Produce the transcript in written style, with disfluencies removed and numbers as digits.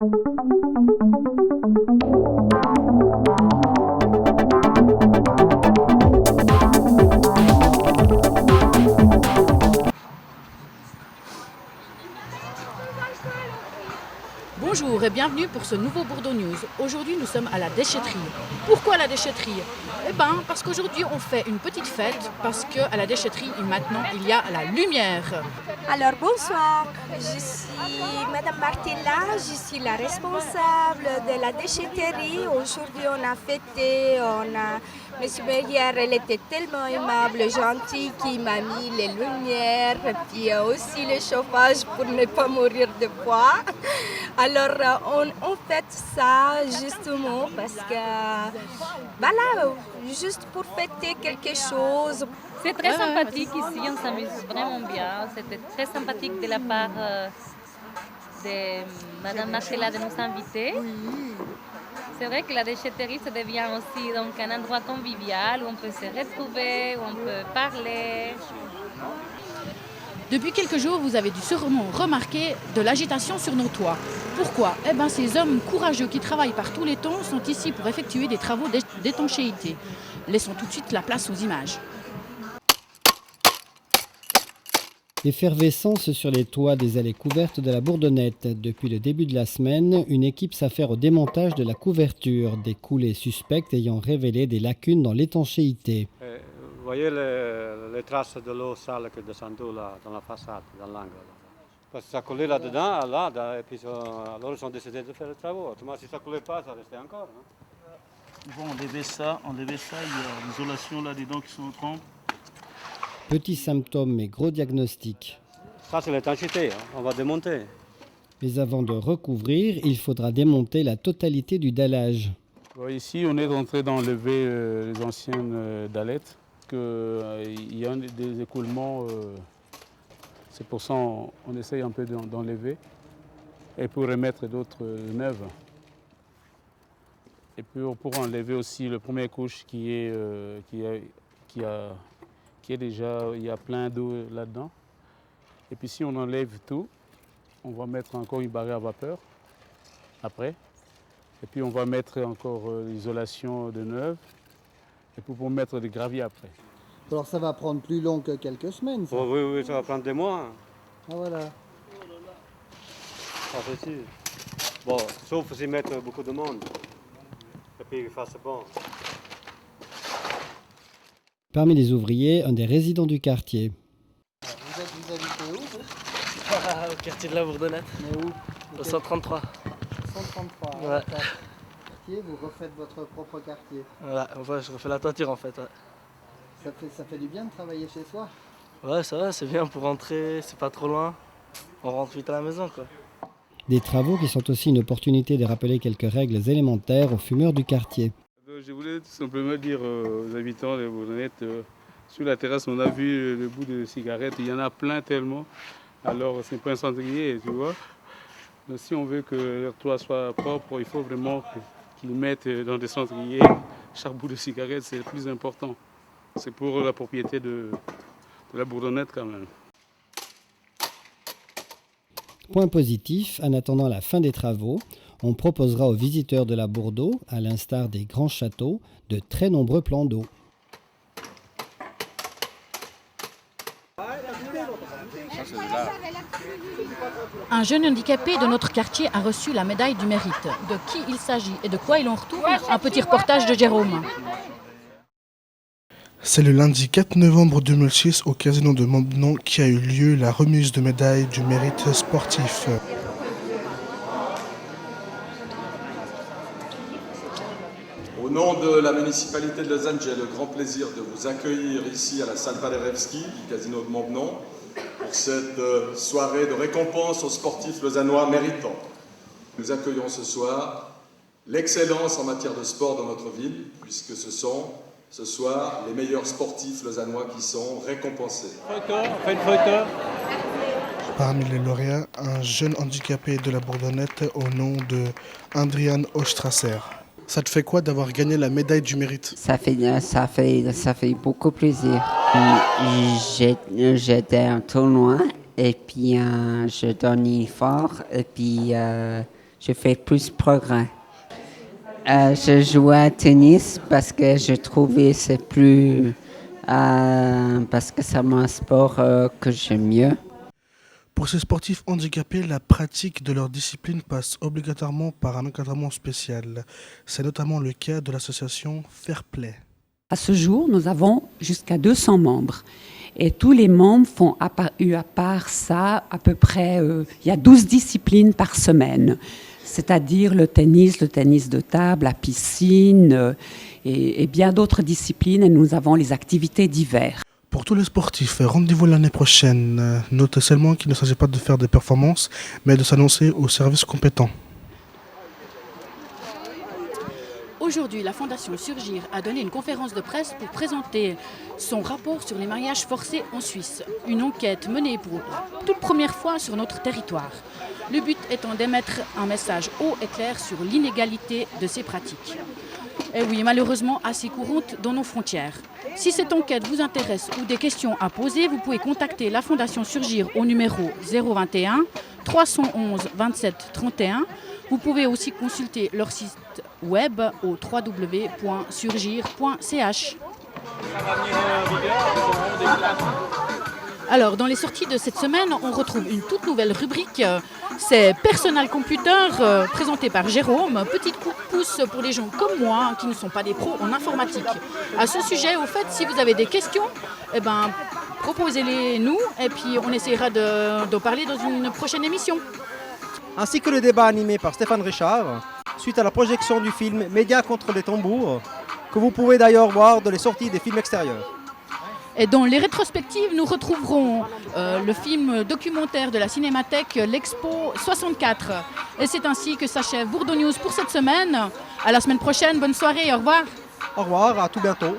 Bonjour et bienvenue pour ce nouveau Bourdeaux News. Aujourd'hui, nous sommes à la déchetterie. Pourquoi la déchetterie? Parce qu'aujourd'hui, on fait une petite fête parce qu'à la déchetterie, maintenant, il y a la lumière. Alors bonsoir, je suis Madame Martella, je suis la responsable de la déchetterie. Aujourd'hui on a fêté, Monsieur Meyer, elle était tellement aimable, gentille, qui m'a mis les lumières et puis aussi le chauffage pour ne pas mourir de froid. Alors on fête ça justement parce que voilà, juste pour fêter quelque chose. C'est très sympathique ici, on s'amuse vraiment bien. C'était très sympathique de la part de Madame Marcella de nous inviter. C'est vrai que la déchetterie, ça devient aussi donc, un endroit convivial où on peut se retrouver, où on peut parler. Depuis quelques jours, vous avez dû sûrement remarquer de l'agitation sur nos toits. Pourquoi? Ces hommes courageux qui travaillent par tous les temps sont ici pour effectuer des travaux d'étanchéité. Laissons tout de suite la place aux images. Effervescence sur les toits des allées couvertes de la Bourdonnette. Depuis le début de la semaine, une équipe s'affaire au démontage de la couverture, des coulées suspectes ayant révélé des lacunes dans l'étanchéité. Vous voyez les traces de l'eau sale qui est descendue là, dans la façade, dans l'angle. Parce que ça coulait là-dedans, et puis alors ils ont décidé de faire les travaux. Autrement, si ça ne coulait pas, ça restait encore. Hein. Bon, on levait ça, il y a l'isolation là-dedans qui sont en trempe. Petits symptômes mais gros diagnostic. Ça, c'est l'étanchéité, hein. On va démonter. Mais avant de recouvrir, il faudra démonter la totalité du dallage. Bon, ici, on est rentré d'enlever les anciennes dallettes. Il y a des écoulements, c'est pour ça qu'on essaye un peu d'enlever et pour remettre d'autres neuves. Et puis pour enlever aussi le premier couche qui est déjà, il y a plein d'eau là-dedans. Et puis si on enlève tout, on va mettre encore une barrière à vapeur après. Et puis on va mettre encore l'isolation de neuve. Et puis pour mettre des graviers après. Alors ça va prendre plus long que quelques semaines, ça. Oh, oui, ça va prendre des mois. Ah voilà. Pas facile. Bon, sauf s'y mettre beaucoup de monde. Et puis il fasse bon. Parmi les ouvriers, un des résidents du quartier. Vous habitez où? Au quartier de la Bourdonnette. Mais où? Au 133. 133. Ouais. Vous refaites votre propre quartier. Voilà, enfin, je refais la toiture en fait. Ouais. Ça fait du bien de travailler chez soi? Ouais, ça va, c'est bien pour rentrer, c'est pas trop loin. On rentre vite à la maison quoi. Des travaux qui sont aussi une opportunité de rappeler quelques règles élémentaires aux fumeurs du quartier. Je voulais tout simplement dire aux habitants de Bourdonnette, sur la terrasse, on a vu le bout de cigarettes, il y en a plein tellement. Alors c'est pas un cendrier, tu vois. Donc, si on veut que leur toit soit propre, il faut vraiment qu'ils mettent dans des cendriers. Chaque bout de cigarette, c'est le plus important. C'est pour la propriété de la Bourdonnette quand même. Point positif, en attendant la fin des travaux, on proposera aux visiteurs de la Bourdeau, à l'instar des grands châteaux, de très nombreux plans d'eau. Un jeune handicapé de notre quartier a reçu la médaille du mérite. De qui il s'agit et de quoi il en retourne? Un petit reportage de Jérôme. C'est le lundi 4 novembre 2006 au casino de Montbenon qui a eu lieu la remise de médailles du mérite sportif. Au nom de la municipalité de Lausanne, j'ai le grand plaisir de vous accueillir ici à la salle Paderewski du casino de Montbenon pour cette soirée de récompense aux sportifs lausannois méritants. Nous accueillons ce soir l'excellence en matière de sport dans notre ville, puisque ce sont ce soir les meilleurs sportifs lausannois qui sont récompensés. On fait une photo. Parmi les lauréats, un jeune handicapé de la Bourdonnette au nom de Andrian Ostrasser. Ça te fait quoi d'avoir gagné la médaille du mérite? Ça fait beaucoup plaisir. J'étais en tournoi et puis je donnais fort et puis je fais plus de progrès. Je joue à tennis parce que je trouvais c'est plus... parce que c'est un sport que j'aime mieux. Pour ces sportifs handicapés, la pratique de leur discipline passe obligatoirement par un encadrement spécial. C'est notamment le cas de l'association Fair Play. À ce jour, nous avons jusqu'à 200 membres. Et tous les membres font, à part ça, à peu près, il y a 12 disciplines par semaine. C'est-à-dire le tennis de table, la piscine et bien d'autres disciplines. Et nous avons les activités d'hiver. Pour tous les sportifs, rendez-vous l'année prochaine. Notez seulement qu'il ne s'agit pas de faire des performances, mais de s'annoncer aux services compétents. Aujourd'hui, la Fondation Surgir a donné une conférence de presse pour présenter son rapport sur les mariages forcés en Suisse. Une enquête menée pour la toute première fois sur notre territoire. Le but étant d'émettre un message haut et clair sur l'inégalité de ces pratiques. Et oui, malheureusement assez courante dans nos frontières. Si cette enquête vous intéresse ou des questions à poser, vous pouvez contacter la Fondation Surgir au numéro 021 311 27 31. Vous pouvez aussi consulter leur site web au www.surgir.ch. Alors, dans les sorties de cette semaine, on retrouve une toute nouvelle rubrique. C'est Personal Computer, présenté par Jérôme. Petite coup de pouce pour les gens comme moi, qui ne sont pas des pros en informatique. À ce sujet, au fait, si vous avez des questions, proposez-les nous et puis on essaiera de parler dans une prochaine émission. Ainsi que le débat animé par Stéphane Richard, suite à la projection du film Médias contre les tambours, que vous pouvez d'ailleurs voir dans les sorties des films extérieurs. Et dans les rétrospectives, nous retrouverons le film documentaire de la Cinémathèque, l'Expo 64. Et c'est ainsi que s'achève Bourdeau News pour cette semaine. À la semaine prochaine, bonne soirée, au revoir. Au revoir, à tout bientôt.